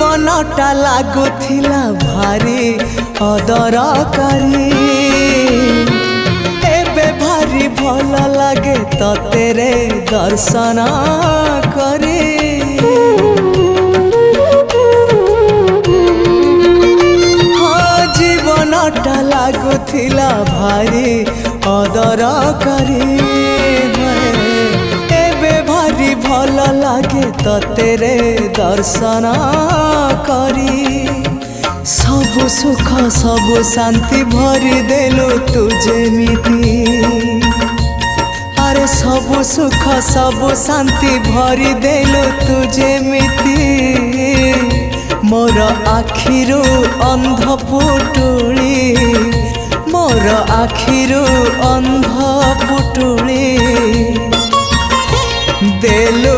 जीवनटा लागुथिला भारी अदरकारी एबे भारी भल लागे तते रे दर्शन करी हाँ जीवनटा लागुथिला भारी अदरकारी भारी भल लागे तते रे दर्शन करी सबु सुख सबु शांति भरी देलु तू जेमिति अरे सबु सुख सबु शांति भरी देलु तू जेमिति मोर आखिरु अंध पुटुली मोर आखिरु अंध पुटुली देलु